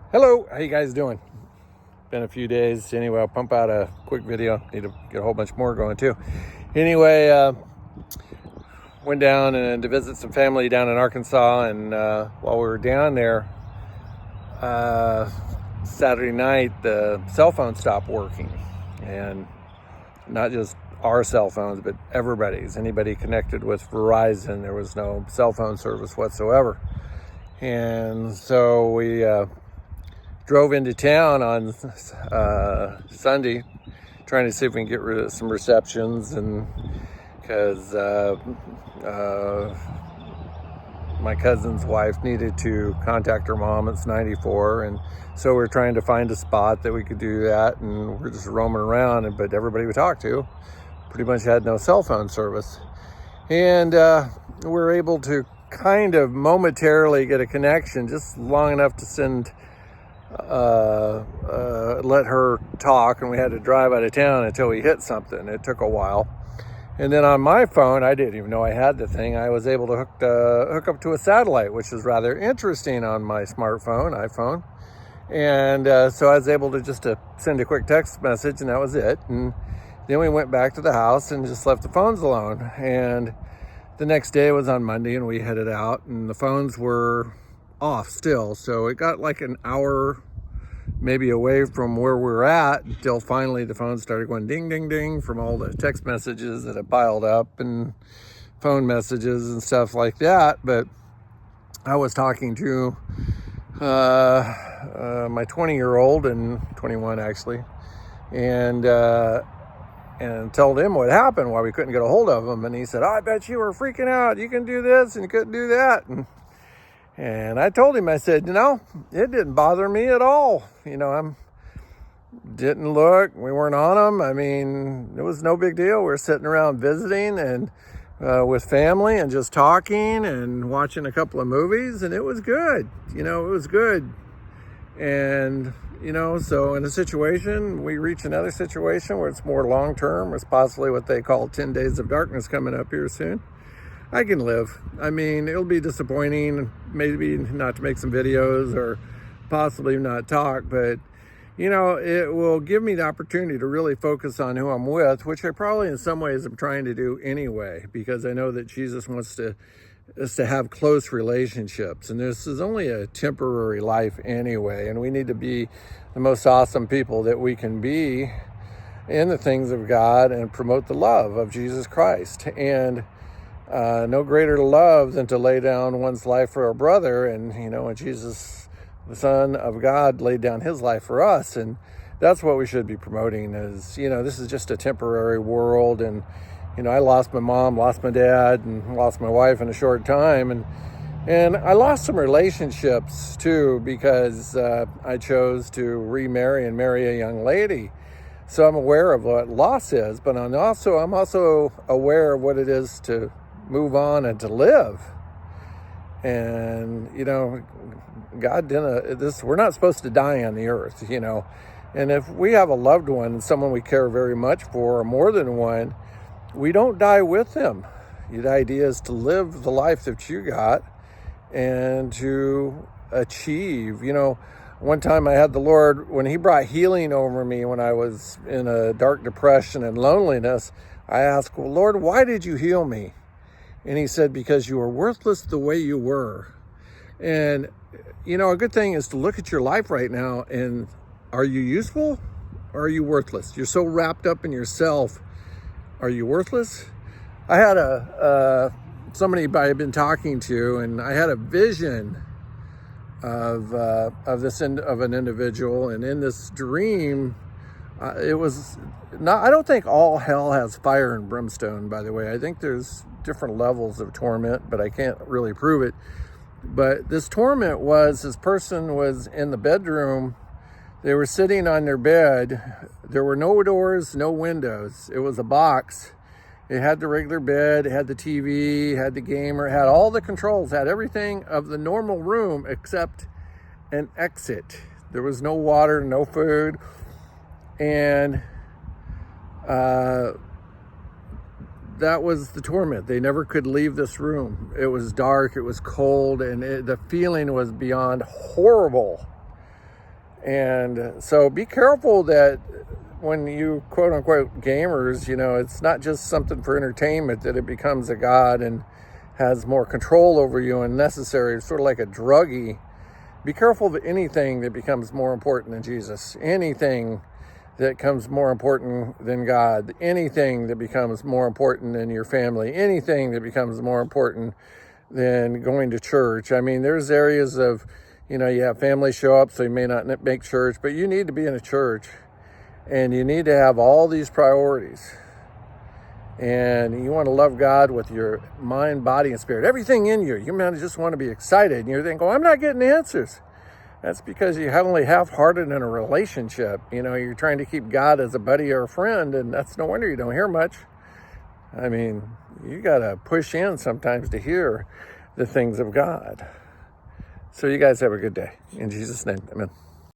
Hello, how you guys doing? Been a few days. Anyway, I'll pump out a quick video. Need to get a whole bunch more going too. Anyway, went down and to visit some family down in Arkansas, and while we were down there, Saturday night, the cell phone stopped working, and not just our cell phones, but everybody's. Anybody connected with Verizon, there was no cell phone service whatsoever. And so we drove into town on Sunday, trying to see if we can get rid of some receptions, and because my cousin's wife needed to contact her mom. It's 94, and so we're trying to find a spot that we could do that, and we're just roaming around, but everybody we talked to pretty much had no cell phone service. And we're able to kind of momentarily get a connection, just long enough to send let her talk, and we had to drive out of town until we hit something. It took a while. And then on my phone, I didn't even know I had the thing. I was able to hook up to a satellite, which is rather interesting on my smartphone, iPhone. And so I was able to just send a quick text message, and that was it. And then we went back to the house and just left the phones alone. And the next day was on Monday, and we headed out, and the phones were off still. So it got like an hour maybe away from where we were at until finally the phone started going ding, ding, ding from all the text messages that had piled up and phone messages and stuff like that. But I was talking to my 20-year-old, and 21 actually, and told him what happened, why we couldn't get a hold of him. And he said, I bet you were freaking out. You can do this and you couldn't do that. And I told him, I said, it didn't bother me at all. Didn't look. We weren't on them. I mean, it was no big deal. We were sitting around visiting and with family and just talking and watching a couple of movies, and it was good. It was good. And, so in a situation, we reach another situation where it's more long-term. It's possibly what they call 10 days of darkness coming up here soon. I can live. I mean, it'll be disappointing, maybe not to make some videos or possibly not talk, but, it will give me the opportunity to really focus on who I'm with, which I probably in some ways am trying to do anyway, because I know that Jesus wants us to have close relationships. And this is only a temporary life anyway, and we need to be the most awesome people that we can be in the things of God and promote the love of Jesus Christ. And no greater love than to lay down one's life for a brother. And, when Jesus, the Son of God, laid down his life for us. And that's what we should be promoting is, this is just a temporary world. And, I lost my mom, lost my dad, and lost my wife in a short time. And I lost some relationships too, because I chose to remarry and marry a young lady. So I'm aware of what loss is, but I'm also aware of what it is to move on and to live. And God didn't we're not supposed to die on the earth, and if we have a loved one, someone we care very much for, or more than one, we don't die with them. The idea is to live the life that you got and to achieve. One time I had the Lord, when he brought healing over me when I was in a dark depression and loneliness, I asked, well, Lord, why did you heal me? And he said, because you were worthless the way you were. And, a good thing is to look at your life right now, and are you useful or are you worthless? You're so wrapped up in yourself. Are you worthless? I had somebody I had been talking to, and I had a vision of an individual, and in this dream, it was not. I don't think all hell has fire and brimstone. By the way, I think there's different levels of torment, but I can't really prove it. But this torment was, this person was in the bedroom. They were sitting on their bed. There were no doors, no windows. It was a box. It had the regular bed, it had the TV, it had the gamer, it had all the controls, had everything of the normal room except an exit. There was no water, no food. And that was the torment. They never could leave this room. It was dark, it was cold, and the feeling was beyond horrible. And so be careful that when you quote unquote gamers, it's not just something for entertainment, that it becomes a god and has more control over you and necessary. It's sort of like a druggie. Be careful of anything that becomes more important than Jesus, anything that becomes more important than God, anything that becomes more important than your family, anything that becomes more important than going to church. I mean, there's areas of, you have family show up, so you may not make church, but you need to be in a church. And you need to have all these priorities. And you want to love God with your mind, body, and spirit. Everything in you. You might just want to be excited. And you're thinking, I'm not getting answers. That's because you're only half-hearted in a relationship. You're trying to keep God as a buddy or a friend, and that's no wonder you don't hear much. I mean, you got to push in sometimes to hear the things of God. So you guys have a good day. In Jesus' name, amen.